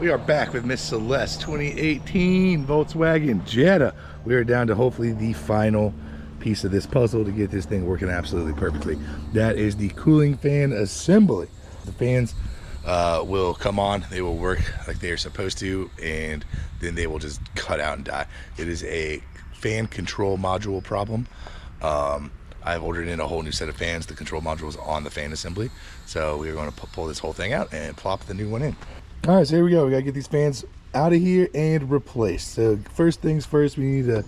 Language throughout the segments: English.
We are back with Miss Celeste 2018 Volkswagen Jetta. We are down to hopefully the final piece of this puzzle to get this thing working absolutely perfectly. That is the cooling fan assembly. The fans will come on, they will work like they are supposed to, and then they will just cut out and die. It is a fan control module problem. I've ordered in a whole new set of fans. The control module is on the fan assembly, so we are going to pull this whole thing out and plop the new one in. All right, so here we go. We gotta get these fans out of here and replaced. So first things first, we need to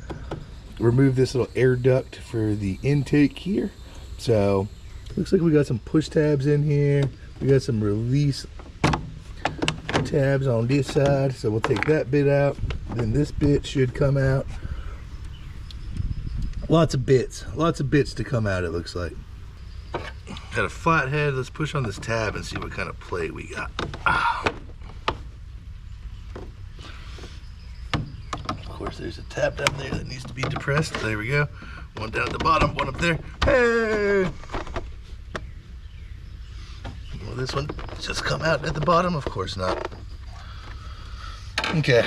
remove this little air duct for the intake here. So looks like we got some push tabs in here. We got some release tabs on this side, so we'll take that bit out. Then this bit should come out. Lots of bits to come out, it looks like. Got a flat head. Let's push on this tab and see what kind of play we got. Of course, there's a tab down there that needs to be depressed. There we go. One down at the bottom, one up there. Hey! Will this one just come out at the bottom? Of course not. Okay.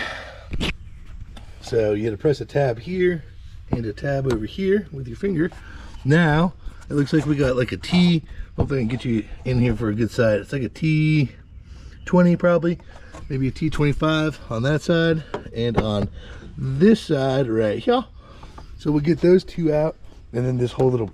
So you gotta press a tab here and a tab over here with your finger. Now, it looks like we got like a T. Hopefully I can get you in here for a good side. It's like a T20 probably. Maybe a T25 on that side and on this side right here. So we'll get those two out, and then this whole little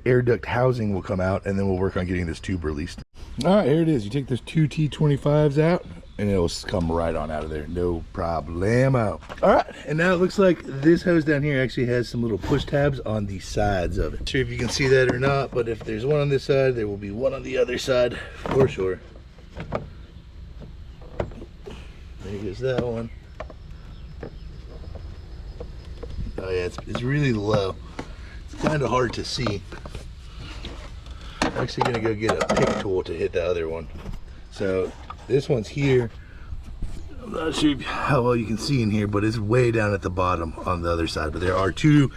air duct housing will come out, and then we'll work on getting this tube released. All right, here it is. You take those two T25s out and it'll come right on out of there, no problemo. All right, and now it looks like this hose down here actually has some little push tabs on the sides of it. Not sure if you can see that or not, but if there's one on this side, there will be one on the other side for sure. There goes that one. Oh yeah, it's really low. It's kind of hard to see. I'm actually gonna go get a pick tool to hit the other one. So this one's here. I'm not sure how well you can see in here, but it's way down at the bottom on the other side. But there are two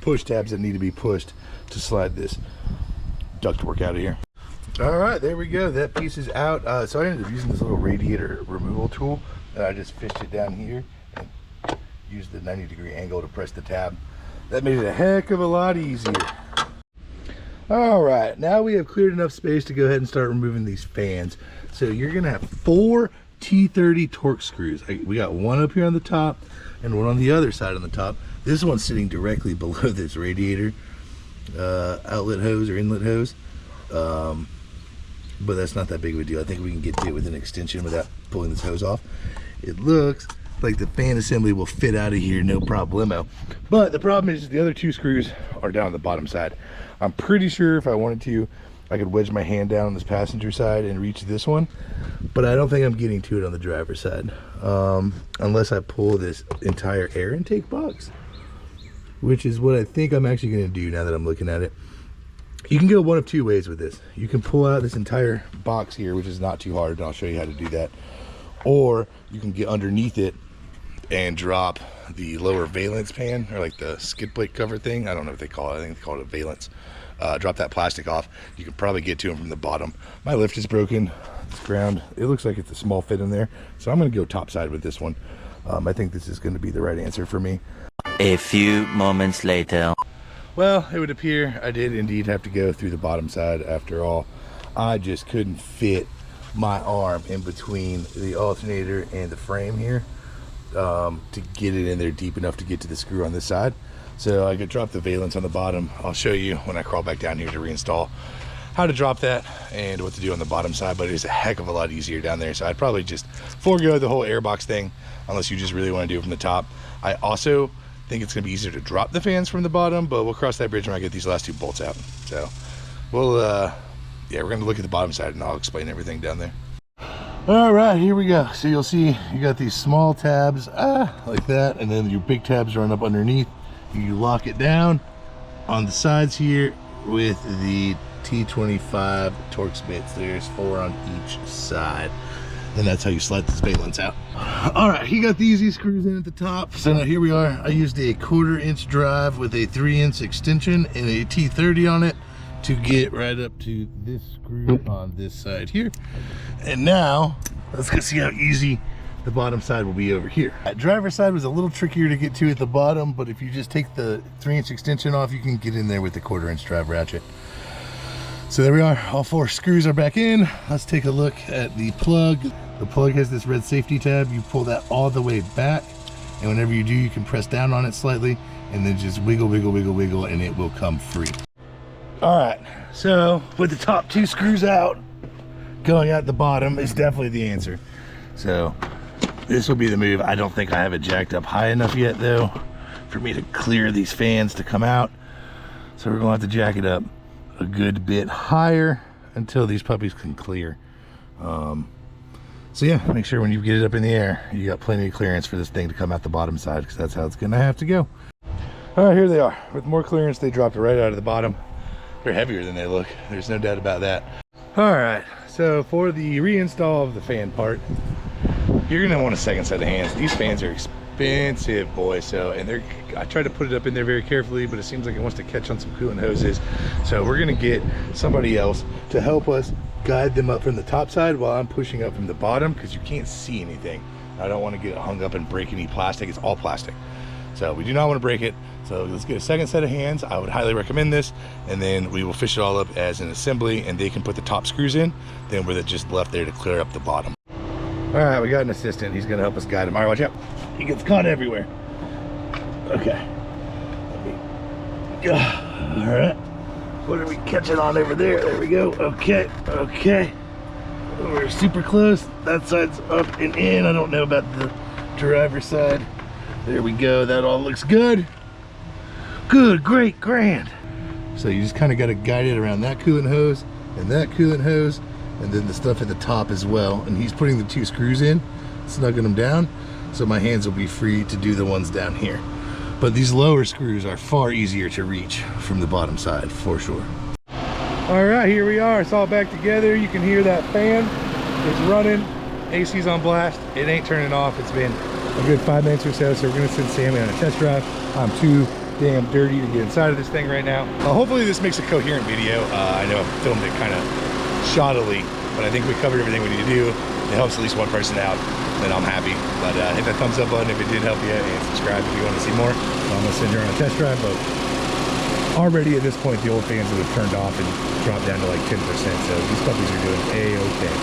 push tabs that need to be pushed to slide this ductwork out of here. All right, there we go. That piece is out. So I ended up using this little radiator removal tool, and I just fished it down here and used the 90-degree angle to press the tab. That made it a heck of a lot easier. All right, now we have cleared enough space to go ahead and start removing these fans. So you're gonna have 4 T30 torque screws. We got one up here on the top and one on the other side on the top. This one's sitting directly below this radiator outlet hose or inlet hose. But that's not that big of a deal. I think we can get to it with an extension without pulling this hose off. It looks like the fan assembly will fit out of here, no problemo. But the problem is the other 2 screws are down on the bottom side. I'm pretty sure if I wanted to, I could wedge my hand down on this passenger side and reach this one, but I don't think I'm getting to it on the driver's side, unless I pull this entire air intake box, which is what I think I'm actually going to do now that I'm looking at it. You can go one of 2 ways with this. You can pull out this entire box here, which is not too hard, and I'll show you how to do that. Or you can get underneath it and drop the lower valence pan, or like the skid plate cover thing. I don't know what they call it. I think they call it a valence. Drop that plastic off. You can probably get to them from the bottom. My lift is broken. It's ground. It looks like it's a small fit in there, so I'm going to go top side with this one. I think this is going to be the right answer for me. A few moments later. Well, it would appear I did indeed have to go through the bottom side after all. I just couldn't fit my arm in between the alternator and the frame here to get it in there deep enough to get to the screw on this side. So I could drop the valence on the bottom. I'll show you when I crawl back down here to reinstall how to drop that and what to do on the bottom side, but it is a heck of a lot easier down there. So I'd probably just forego the whole airbox thing unless you just really want to do it from the top. I also think it's going to be easier to drop the fans from the bottom, but we'll cross that bridge when I get these last 2 bolts out. So we'll yeah, we're going to look at the bottom side and I'll explain everything down there. All right, here we go. So you'll see you got these small tabs like that, and then your big tabs run up underneath. You lock it down on the sides here with the T25 Torx bits. There's 4 on each side, and that's how you slide this valence out. All right, he got the easy screws in at the top. So now here we are. I used a 1/4 inch drive with a 3-inch extension and a T30 on it to get right up to this screw on this side here. And now let's go see how easy the bottom side will be over here. That driver's side was a little trickier to get to at the bottom, but if you just take the 3-inch extension off, you can get in there with the 1/4-inch drive ratchet. So there we are, all 4 screws are back in. Let's take a look at the plug. The plug has this red safety tab. You pull that all the way back, and whenever you do, you can press down on it slightly, and then just wiggle, wiggle, wiggle, wiggle, and it will come free. All right, so with the top 2 screws out, going out the bottom is definitely the answer. So this will be the move. I don't think I have it jacked up high enough yet though for me to clear these fans to come out. So we're gonna have to jack it up a good bit higher until these puppies can clear. So yeah, make sure when you get it up in the air, you got plenty of clearance for this thing to come out the bottom side, because that's how it's gonna have to go. All right, here they are. With more clearance, they dropped right out of the bottom. They're heavier than they look. There's no doubt about that. All right, so for the reinstall of the fan part, you're gonna want a second set of hands. These fans are expensive, boy. So, and I tried to put it up in there very carefully, but it seems like it wants to catch on some coolant hoses. So we're gonna get somebody else to help us guide them up from the top side while I'm pushing up from the bottom, because you can't see anything. I don't want to get it hung up and break any plastic. It's all plastic. So we do not want to break it. So let's get a second set of hands. I would highly recommend this, and then we will fish it all up as an assembly, and they can put the top screws in. Then we're just left there to clear up the bottom. All right, we got an assistant. He's gonna help us guide him. All right, watch out. He gets caught everywhere. Okay. All right. What are we catching on over there? There we go. Okay, okay. We're super close. That side's up and in. I don't know about the driver's side. There we go. That all looks good. Good, great, grand. So you just kind of got to guide it around that coolant hose and that coolant hose, and then the stuff at the top as well. And he's putting the 2 screws in, snugging them down, so my hands will be free to do the ones down here. But these lower screws are far easier to reach from the bottom side, for sure. All right, here we are. It's all back together. You can hear that fan. It's running. AC's on blast. It ain't turning off. It's been a good 5 minutes or so, so we're gonna send Sammy on a test drive. I'm too damn dirty to get inside of this thing right now. Hopefully this makes a coherent video. I know I filmed it kind of shoddily, but I think we covered everything we need to do. It helps at least one person out, then I'm happy. But hit that thumbs up button if it did help you, and subscribe if you want to see more. I'm gonna send her on a test drive, but already at this point the old fans would have turned off and dropped down to like 10%, so these puppies are doing A-okay.